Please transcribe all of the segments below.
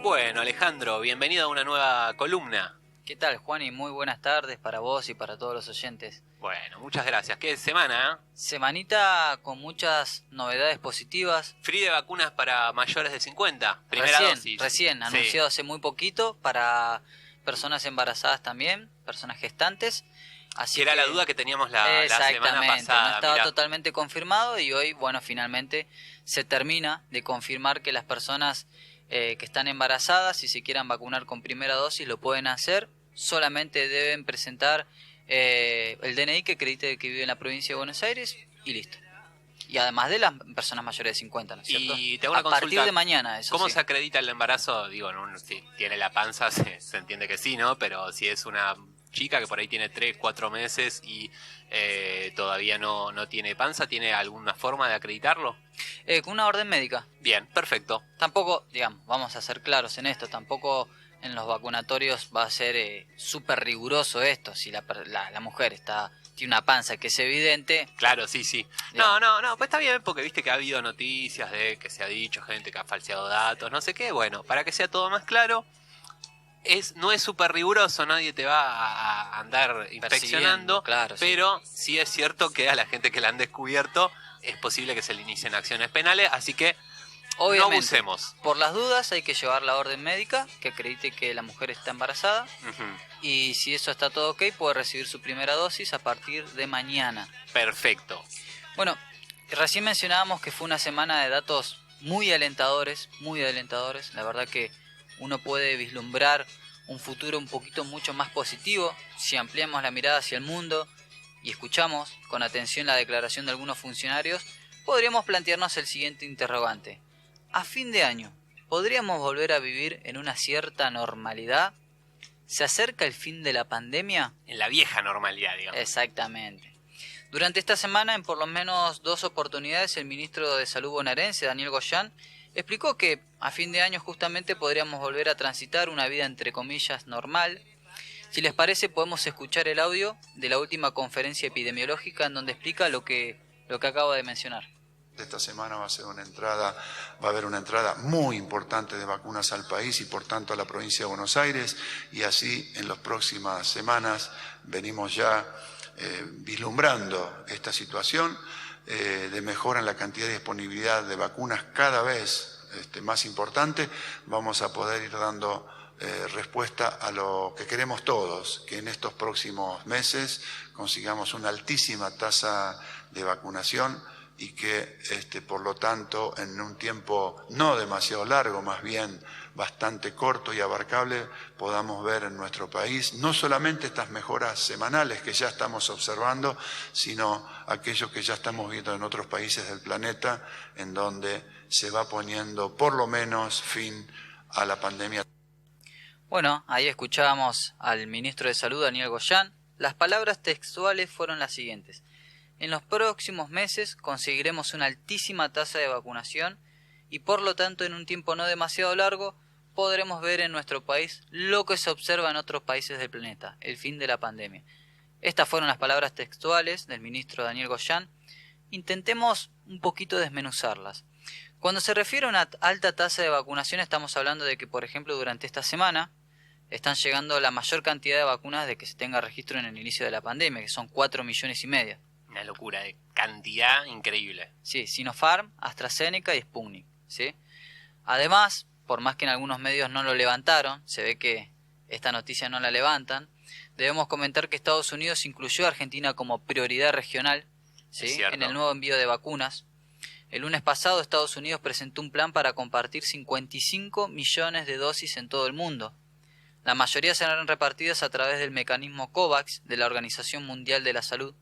Bueno, Alejandro, bienvenido a una nueva columna. ¿Qué tal, Juan? Y muy buenas tardes para vos y para todos los oyentes. Bueno, muchas gracias. ¿Qué semana? Semanita con muchas novedades positivas. Free de vacunas para mayores de 50. Primera dosis. Recién, Sí. anunciado hace muy poquito para personas embarazadas también, personas gestantes. Así Que era la duda que teníamos la semana pasada. No estaba mirá. totalmente confirmado y hoy, bueno, finalmente se termina de confirmar que las personas que están embarazadas, si se quieran vacunar con primera dosis, lo pueden hacer. Solamente deben presentar el DNI que acredite que vive en la provincia de Buenos Aires y listo. Y además de las personas mayores de 50, ¿no es cierto? Y te hago una a consulta. partir de mañana, eso ¿Cómo sí. se acredita el embarazo? Digo, si tiene la panza se entiende que sí, ¿no? Pero si es una chica que por ahí tiene 3, 4 meses y todavía no tiene panza, ¿tiene alguna forma de acreditarlo? Con una orden médica. Bien, perfecto. Tampoco, digamos, vamos a ser claros en esto, tampoco en los vacunatorios va a ser súper riguroso esto. Si la mujer tiene una panza que es evidente. Claro, sí. Digamos. No, pues está bien porque viste que ha habido noticias de que se ha dicho gente que ha falseado datos, no sé qué. Bueno, para que sea todo más claro, no es súper riguroso, nadie te va a andar inspeccionando, claro, pero sí es cierto que a la gente que la han descubierto es posible que se le inicien acciones penales, así que Obviamente, no abusemos. Por las dudas hay que llevar la orden médica que acredite que la mujer está embarazada. Ujú. Y si eso está todo ok, puede recibir su primera dosis a partir de mañana. Perfecto. Bueno, recién mencionábamos que fue una semana de datos muy alentadores. La verdad que uno puede vislumbrar un futuro un poquito mucho más positivo si ampliamos la mirada hacia el mundo y escuchamos con atención la declaración de algunos funcionarios. Podríamos plantearnos el siguiente interrogante. A fin de año, ¿podríamos volver a vivir en una cierta normalidad? ¿Se acerca el fin de la pandemia? En la vieja normalidad, digamos. Exactamente. Durante esta semana, en por lo menos 2 oportunidades, el ministro de Salud bonaerense, Daniel Goyan, explicó que a fin de año justamente podríamos volver a transitar una vida entre comillas normal. Si les parece, podemos escuchar el audio de la última conferencia epidemiológica en donde explica lo que acabo de mencionar. Esta semana va a haber una entrada muy importante de vacunas al país y por tanto a la provincia de Buenos Aires, y así en las próximas semanas venimos ya vislumbrando esta situación de mejora en la cantidad de disponibilidad de vacunas cada vez más importante. Vamos a poder ir dando respuesta a lo que queremos todos, que en estos próximos meses consigamos una altísima tasa de vacunación y que por lo tanto en un tiempo no demasiado largo, más bien bastante corto y abarcable, podamos ver en nuestro país no solamente estas mejoras semanales que ya estamos observando, sino aquello que ya estamos viendo en otros países del planeta, en donde se va poniendo por lo menos fin a la pandemia. Bueno, ahí escuchábamos al ministro de Salud, Daniel Goyan. Las palabras textuales fueron las siguientes. En los próximos meses conseguiremos una altísima tasa de vacunación y por lo tanto en un tiempo no demasiado largo podremos ver en nuestro país lo que se observa en otros países del planeta, el fin de la pandemia. Estas fueron las palabras textuales del ministro Daniel Goyan. Intentemos un poquito desmenuzarlas. Cuando se refiere a una alta tasa de vacunación estamos hablando de que, por ejemplo, durante esta semana están llegando la mayor cantidad de vacunas de que se tenga registro en el inicio de la pandemia, que son 4,5 millones. Una locura de cantidad increíble. Sí, Sinopharm, AstraZeneca y Sputnik, ¿sí? Además, por más que en algunos medios no lo levantaron, se ve que esta noticia no la levantan, debemos comentar que Estados Unidos incluyó a Argentina como prioridad regional, ¿sí?, en el nuevo envío de vacunas. El lunes pasado Estados Unidos presentó un plan para compartir 55 millones de dosis en todo el mundo. La mayoría serán repartidas a través del mecanismo COVAX de la Organización Mundial de la Salud.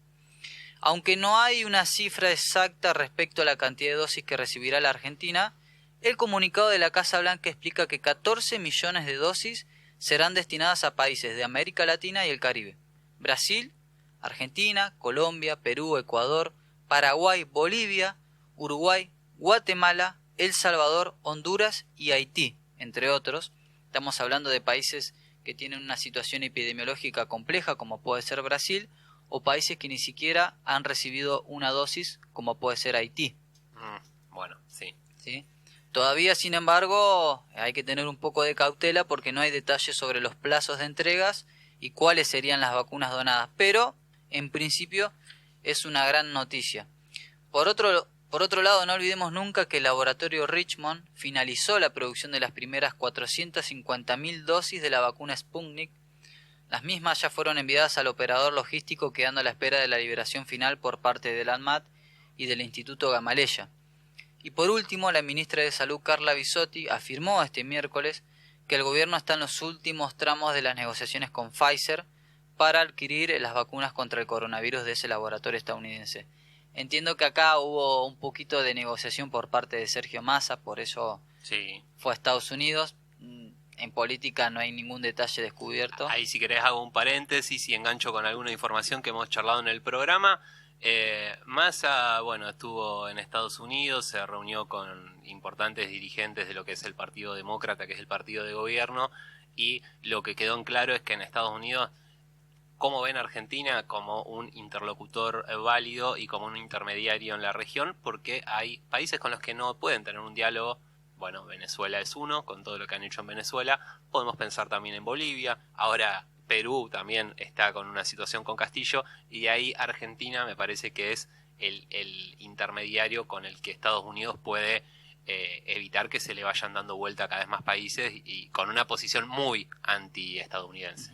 Aunque no hay una cifra exacta respecto a la cantidad de dosis que recibirá la Argentina, el comunicado de la Casa Blanca explica que 14 millones de dosis serán destinadas a países de América Latina y el Caribe: Brasil, Argentina, Colombia, Perú, Ecuador, Paraguay, Bolivia, Uruguay, Guatemala, El Salvador, Honduras y Haití, entre otros. Estamos hablando de países que tienen una situación epidemiológica compleja, como puede ser Brasil, o países que ni siquiera han recibido una dosis, como puede ser Haití. Bueno, sí. ¿Sí? Todavía, sin embargo, hay que tener un poco de cautela porque no hay detalles sobre los plazos de entregas y cuáles serían las vacunas donadas, pero en principio es una gran noticia. Por otro lado, no olvidemos nunca que el laboratorio Richmond finalizó la producción de las primeras 450.000 dosis de la vacuna Sputnik. Las mismas ya fueron enviadas al operador logístico, quedando a la espera de la liberación final por parte del ANMAT y del Instituto Gamaleya. Y por último, la ministra de Salud, Carla Bisotti, afirmó este miércoles que el gobierno está en los últimos tramos de las negociaciones con Pfizer para adquirir las vacunas contra el coronavirus de ese laboratorio estadounidense. Entiendo que acá hubo un poquito de negociación por parte de Sergio Massa, por eso Sí. fue a Estados Unidos. En política no hay ningún detalle descubierto. Ahí si querés hago un paréntesis y engancho con alguna información que hemos charlado en el programa. Massa, bueno, estuvo en Estados Unidos, se reunió con importantes dirigentes de lo que es el Partido Demócrata, que es el partido de gobierno, y lo que quedó en claro es que en Estados Unidos, cómo ven a Argentina como un interlocutor válido y como un intermediario en la región, porque hay países con los que no pueden tener un diálogo. Bueno, Venezuela es uno, con todo lo que han hecho en Venezuela. Podemos pensar también en Bolivia. Ahora Perú también está con una situación con Castillo. Y de ahí Argentina me parece que es el intermediario con el que Estados Unidos puede evitar que se le vayan dando vuelta a cada vez más países y con una posición muy anti-estadounidense.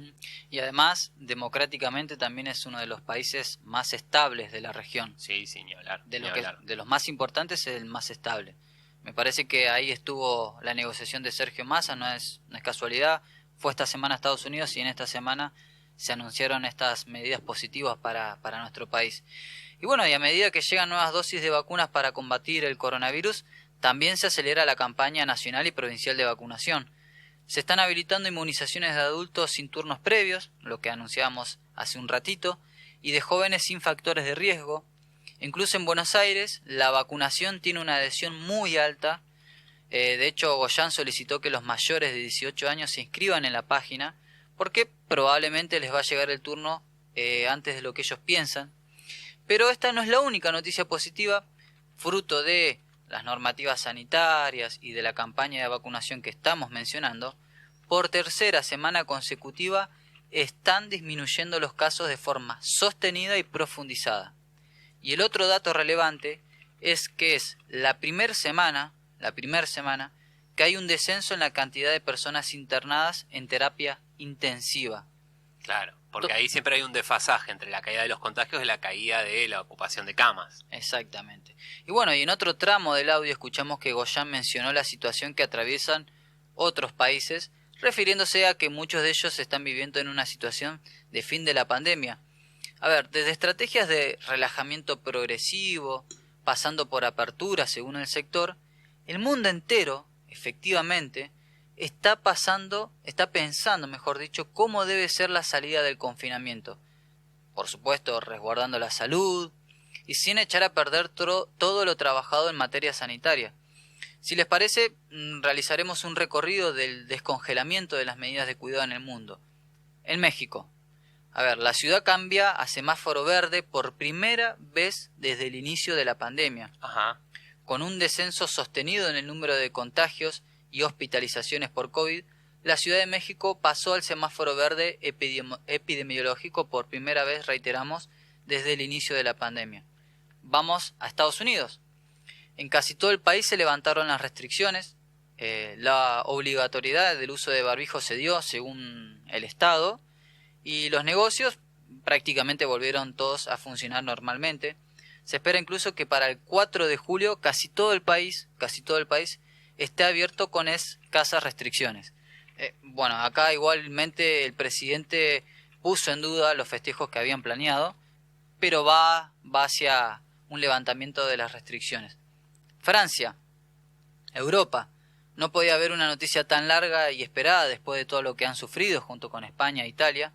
Y además, democráticamente también es uno de los países más estables de la región. Sí, sí, ni hablar. De los más importantes es el más estable. Me parece que ahí estuvo la negociación de Sergio Massa, no es casualidad. Fue esta semana a Estados Unidos y en esta semana se anunciaron estas medidas positivas para nuestro país. Y bueno, y a medida que llegan nuevas dosis de vacunas para combatir el coronavirus, también se acelera la campaña nacional y provincial de vacunación. Se están habilitando inmunizaciones de adultos sin turnos previos, lo que anunciábamos hace un ratito, y de jóvenes sin factores de riesgo. Incluso en Buenos Aires la vacunación tiene una adhesión muy alta. De hecho, Goyán solicitó que los mayores de 18 años se inscriban en la página porque probablemente les va a llegar el turno antes de lo que ellos piensan. Pero esta no es la única noticia positiva, fruto de las normativas sanitarias y de la campaña de vacunación que estamos mencionando. Por tercera semana consecutiva están disminuyendo los casos de forma sostenida y profundizada. Y el otro dato relevante es que es la primera semana que hay un descenso en la cantidad de personas internadas en terapia intensiva. Claro, porque ahí siempre hay un desfasaje entre la caída de los contagios y la caída de la ocupación de camas. Exactamente. Y bueno, y en otro tramo del audio escuchamos que Goyán mencionó la situación que atraviesan otros países, refiriéndose a que muchos de ellos están viviendo en una situación de fin de la pandemia. A ver, desde estrategias de relajamiento progresivo, pasando por apertura según el sector, el mundo entero, efectivamente, está pensando, mejor dicho, cómo debe ser la salida del confinamiento. Por supuesto, resguardando la salud y sin echar a perder todo lo trabajado en materia sanitaria. Si les parece, realizaremos un recorrido del descongelamiento de las medidas de cuidado en el mundo. En México, a ver, la ciudad cambia a semáforo verde por primera vez desde el inicio de la pandemia. Ajá. Con un descenso sostenido en el número de contagios y hospitalizaciones por COVID, la Ciudad de México pasó al semáforo verde epidemiológico por primera vez, reiteramos, desde el inicio de la pandemia. Vamos a Estados Unidos. En casi todo el país se levantaron las restricciones. La obligatoriedad del uso de barbijo se dio según el Estado y los negocios prácticamente volvieron todos a funcionar normalmente. Se espera incluso que para el 4 de julio casi todo el país esté abierto con escasas restricciones. Bueno, acá igualmente el presidente puso en duda los festejos que habían planeado, pero va hacia un levantamiento de las restricciones. Francia, Europa, no podía haber una noticia tan larga y esperada después de todo lo que han sufrido junto con España e Italia.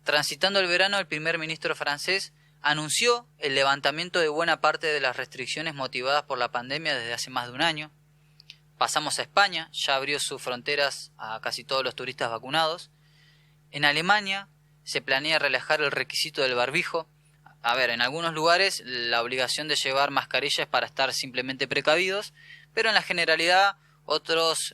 Transitando el verano, el primer ministro francés anunció el levantamiento de buena parte de las restricciones motivadas por la pandemia desde hace más de un año. Pasamos a España, ya abrió sus fronteras a casi todos los turistas vacunados. En Alemania se planea relajar el requisito del barbijo. A ver, en algunos lugares la obligación de llevar mascarillas para estar simplemente precavidos, pero en la generalidad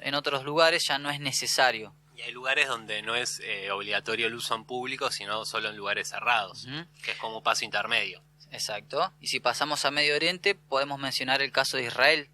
en otros lugares ya no es necesario. Y hay lugares donde no es obligatorio el uso en público, sino solo en lugares cerrados, que es como un paso intermedio. Exacto. Y si pasamos a Medio Oriente, podemos mencionar el caso de Israel.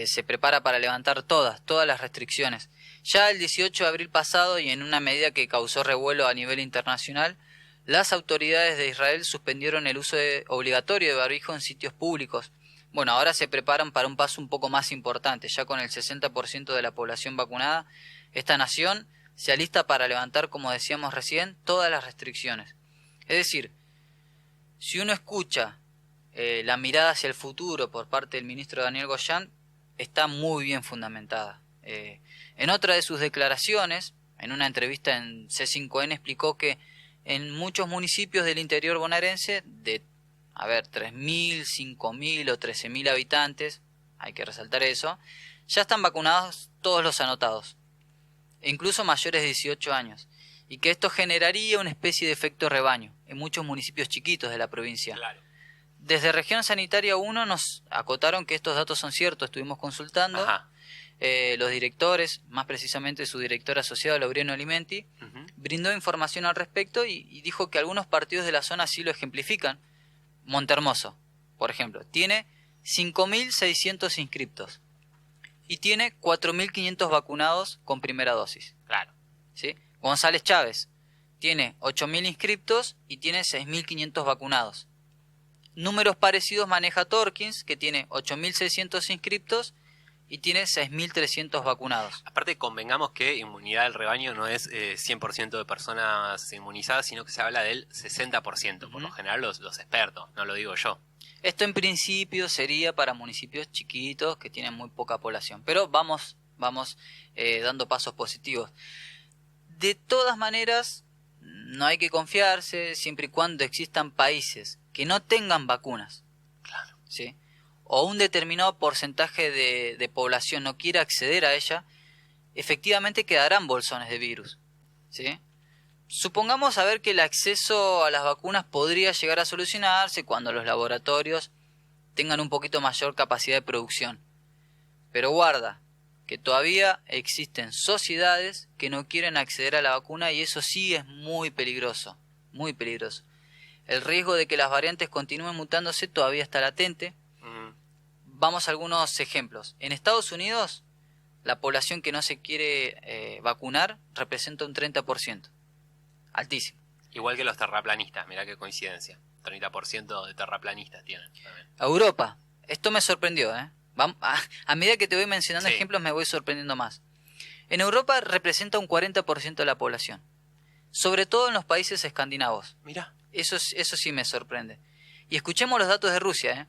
Se prepara para levantar todas las restricciones. Ya el 18 de abril pasado, y en una medida que causó revuelo a nivel internacional, las autoridades de Israel suspendieron el uso obligatorio de barbijo en sitios públicos. Bueno, ahora se preparan para un paso un poco más importante. Ya con el 60% de la población vacunada, esta nación se alista para levantar, como decíamos recién, todas las restricciones. Es decir, si uno escucha la mirada hacia el futuro por parte del ministro Daniel Goyan, está muy bien fundamentada. En otra de sus declaraciones, en una entrevista en C5N, explicó que en muchos municipios del interior bonaerense, de 3.000, 5.000 o 13.000 habitantes, hay que resaltar eso, ya están vacunados todos los anotados, incluso mayores de 18 años, y que esto generaría una especie de efecto rebaño en muchos municipios chiquitos de la provincia. Claro. Desde Región Sanitaria 1 nos acotaron que estos datos son ciertos, estuvimos consultando. Los directores, más precisamente su director asociado, Laureano Alimenti, brindó información al respecto y dijo que algunos partidos de la zona sí lo ejemplifican. Montehermoso, por ejemplo, tiene 5.600 inscriptos y tiene 4.500 vacunados con primera dosis. Claro. ¿Sí? González Chávez tiene 8.000 inscriptos y tiene 6.500 vacunados. Números parecidos maneja Torkins, que tiene 8.600 inscriptos y tiene 6.300 vacunados. Aparte, convengamos que inmunidad del rebaño no es 100% de personas inmunizadas, sino que se habla del 60%, por lo general los expertos, no lo digo yo. Esto en principio sería para municipios chiquitos que tienen muy poca población, pero vamos dando pasos positivos. De todas maneras, no hay que confiarse siempre y cuando existan países que no tengan vacunas. Claro. ¿Sí? O un determinado porcentaje de población no quiera acceder a ella, efectivamente quedarán bolsones de virus. ¿Sí? Supongamos que el acceso a las vacunas podría llegar a solucionarse cuando los laboratorios tengan un poquito mayor capacidad de producción. Pero guarda, que todavía existen sociedades que no quieren acceder a la vacuna y eso sí es muy peligroso, muy peligroso. El riesgo de que las variantes continúen mutándose todavía está latente. Vamos a algunos ejemplos. En Estados Unidos, la población que no se quiere vacunar representa un 30%. Altísimo. Igual que los terraplanistas, mirá qué coincidencia. 30% de terraplanistas tienen también. Europa, esto me sorprendió, a medida que te voy mencionando ejemplos me voy sorprendiendo más. En Europa representa un 40% de la población, sobre todo en los países escandinavos. Mirá. Eso sí me sorprende. Y escuchemos los datos de Rusia,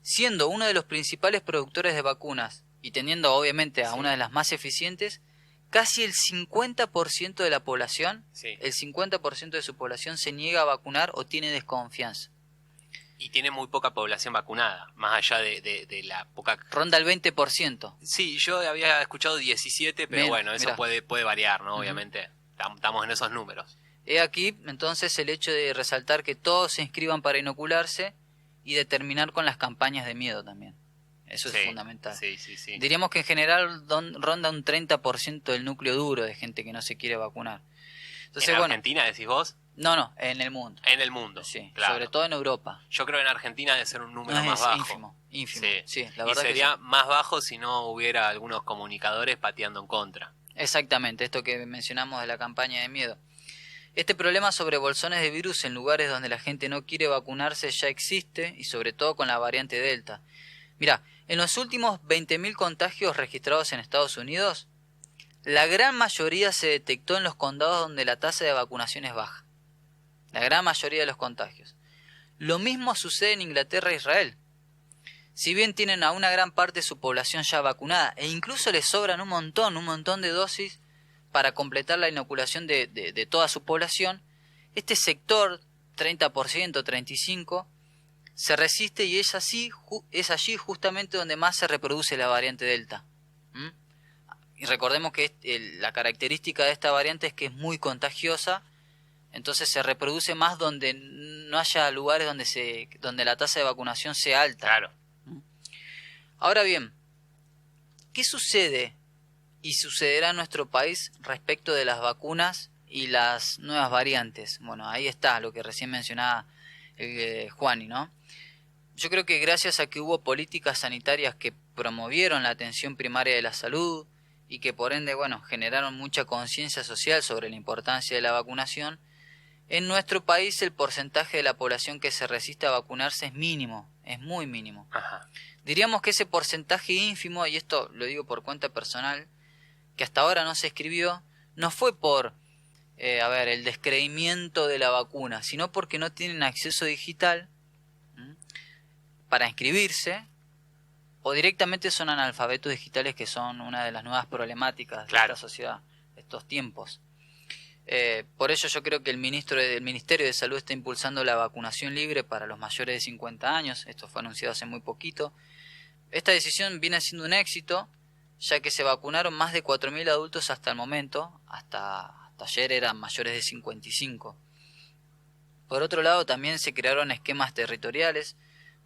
siendo uno de los principales productores de vacunas y teniendo obviamente a una de las más eficientes, casi el 50% de la población, el 50% de su población se niega a vacunar o tiene desconfianza. Y tiene muy poca población vacunada, más allá de la poca... Ronda el 20%. Sí, yo había escuchado 17, pero bueno, eso puede variar, ¿no? Obviamente, estamos en esos números. He aquí, entonces, el hecho de resaltar que todos se inscriban para inocularse y de terminar con las campañas de miedo también. Eso es fundamental. Sí. Diríamos que en general ronda un 30% del núcleo duro de gente que no se quiere vacunar. Entonces, ¿En Argentina decís vos? No, en el mundo. En el mundo, sí, claro. Sobre todo en Europa. Yo creo que en Argentina debe ser un número más bajo. Ínfimo. Sí, la y verdad sería que sí. más bajo si no hubiera algunos comunicadores pateando en contra. Exactamente, esto que mencionamos de la campaña de miedo. Este problema sobre bolsones de virus en lugares donde la gente no quiere vacunarse ya existe, y sobre todo con la variante Delta. Mirá, en los últimos 20.000 contagios registrados en Estados Unidos, la gran mayoría se detectó en los condados donde la tasa de vacunación es baja. La gran mayoría de los contagios. Lo mismo sucede en Inglaterra e Israel. Si bien tienen a una gran parte de su población ya vacunada, e incluso les sobran un montón de dosis para completar la inoculación de toda su población, este sector, 30%, 35%, se resiste y es allí justamente donde más se reproduce la variante Delta. Y recordemos que la característica de esta variante es que es muy contagiosa, entonces se reproduce más donde no haya lugares donde la tasa de vacunación sea alta. Claro. Ahora bien, ¿qué sucede y sucederá en nuestro país respecto de las vacunas y las nuevas variantes? Bueno, ahí está lo que recién mencionaba Juani, ¿no? Yo creo que gracias a que hubo políticas sanitarias que promovieron la atención primaria de la salud y que por ende, bueno, generaron mucha conciencia social sobre la importancia de la vacunación, en nuestro país el porcentaje de la población que se resiste a vacunarse es mínimo, es muy mínimo. Ajá. Diríamos que ese porcentaje ínfimo, y esto lo digo por cuenta personal, que hasta ahora no se escribió, no fue por el descreimiento de la vacuna, sino porque no tienen acceso digital para inscribirse, o directamente son analfabetos digitales, que son una de las nuevas problemáticas de esta sociedad, de estos tiempos. Por ello yo creo que el Ministerio de Salud está impulsando la vacunación libre para los mayores de 50 años, esto fue anunciado hace muy poquito. Esta decisión viene siendo un éxito, ya que se vacunaron más de 4.000 adultos hasta el momento, hasta ayer eran mayores de 55. Por otro lado, también se crearon esquemas territoriales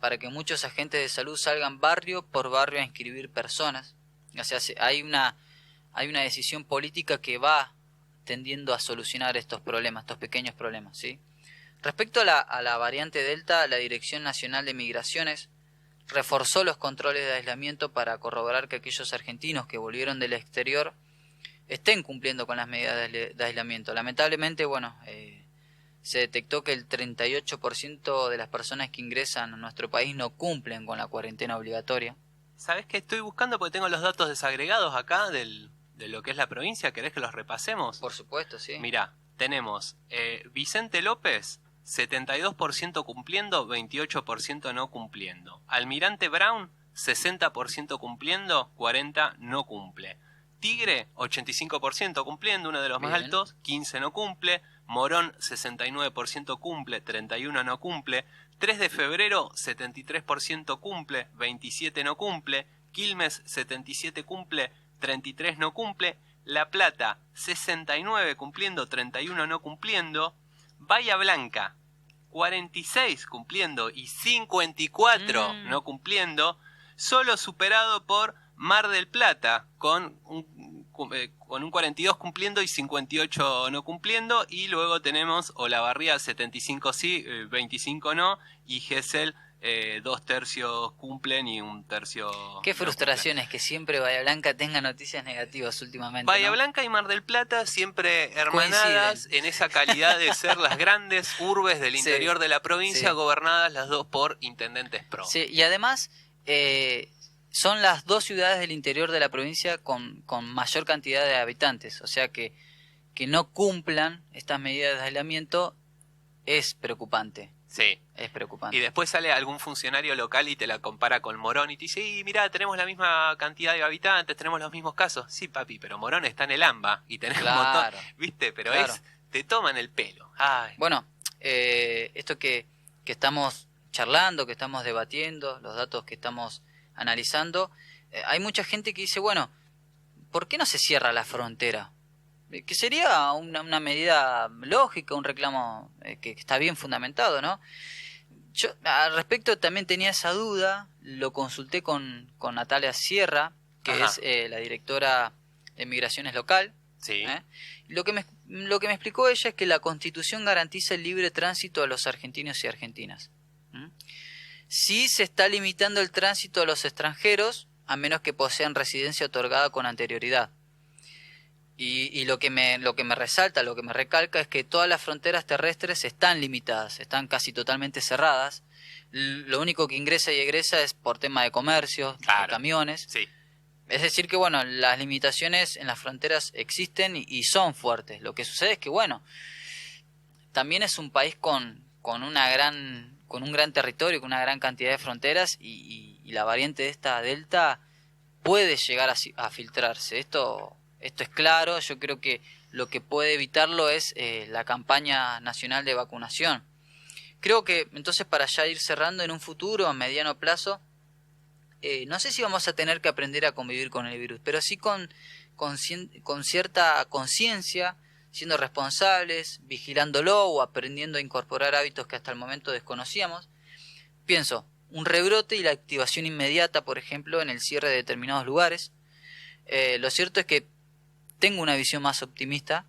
para que muchos agentes de salud salgan barrio por barrio a inscribir personas. O sea, hay una decisión política que va tendiendo a solucionar estos problemas, estos pequeños problemas, ¿sí? Respecto a la variante Delta, la Dirección Nacional de Migraciones reforzó los controles de aislamiento para corroborar que aquellos argentinos que volvieron del exterior estén cumpliendo con las medidas de aislamiento. Lamentablemente, se detectó que el 38% de las personas que ingresan a nuestro país no cumplen con la cuarentena obligatoria. ¿Sabés qué estoy buscando? Porque tengo los datos desagregados acá de lo que es la provincia. ¿Querés que los repasemos? Por supuesto, sí. Mirá, tenemos Vicente López, 72% cumpliendo, 28% no cumpliendo. Almirante Brown, 60% cumpliendo, 40% no cumple. Tigre, 85% cumpliendo, uno de los más altos, 15% no cumple. Morón, 69% cumple, 31% no cumple. 3 de febrero, 73% cumple, 27% no cumple. Quilmes, 77% cumple, 33% no cumple. La Plata, 69% cumpliendo, 31% no cumpliendo. Bahía Blanca, 46% cumpliendo y 54% no cumpliendo. Solo superado por Mar del Plata, con un 42% cumpliendo y 58% no cumpliendo. Y luego tenemos Olavarría, 75% sí, 25% no. Y Gesell, 2/3 cumplen y 1/3 Qué frustración es que siempre Bahía Blanca tenga noticias negativas últimamente, Bahía ¿no? Blanca y Mar del Plata siempre hermanadas en esa calidad de ser las grandes urbes del interior de la provincia, gobernadas las dos por intendentes pro. Sí, y además son las dos ciudades del interior de la provincia con mayor cantidad de habitantes, o sea que no cumplan estas medidas de aislamiento es preocupante. Sí. Es preocupante. Y después sale algún funcionario local y te la compara con Morón y te dice, mirá, tenemos la misma cantidad de habitantes, tenemos los mismos casos. Sí, papi, pero Morón está en el AMBA y tenés un montón, ¿viste? Pero te toman el pelo. Ay. Bueno, esto que estamos charlando, que estamos debatiendo, los datos que estamos analizando, hay mucha gente que dice, bueno, ¿por qué no se cierra la frontera? Que sería una medida lógica, un reclamo que está bien fundamentado, ¿no? Yo al respecto también tenía esa duda, lo consulté con Natalia Sierra, que es la directora de Migraciones local. Sí. Lo que me explicó ella es que la Constitución garantiza el libre tránsito a los argentinos y argentinas. Sí se está limitando el tránsito a los extranjeros, a menos que posean residencia otorgada con anterioridad. Y lo que me resalta, lo que me recalca es que todas las fronteras terrestres están limitadas, están casi totalmente cerradas. Lo único que ingresa y egresa es por tema de comercio, de camiones. Sí. Es decir que, bueno, las limitaciones en las fronteras existen y son fuertes. Lo que sucede es que, bueno, también es un país con un gran territorio, con una gran cantidad de fronteras y la variante de esta Delta puede llegar a filtrarse. Esto es claro. Yo creo que lo que puede evitarlo es la campaña nacional de vacunación. Creo que entonces, para ya ir cerrando, en un futuro, a mediano plazo, no sé si vamos a tener que aprender a convivir con el virus, pero sí con cierta conciencia, siendo responsables, vigilándolo o aprendiendo a incorporar hábitos que hasta el momento desconocíamos. Pienso, un rebrote y la activación inmediata, por ejemplo, en el cierre de determinados lugares, Lo cierto es que tengo una visión más optimista.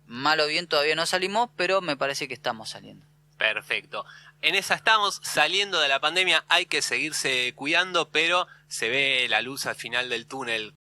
Mal o bien todavía no salimos, pero me parece que estamos saliendo. Perfecto. En esa estamos, saliendo de la pandemia, hay que seguirse cuidando, pero se ve la luz al final del túnel.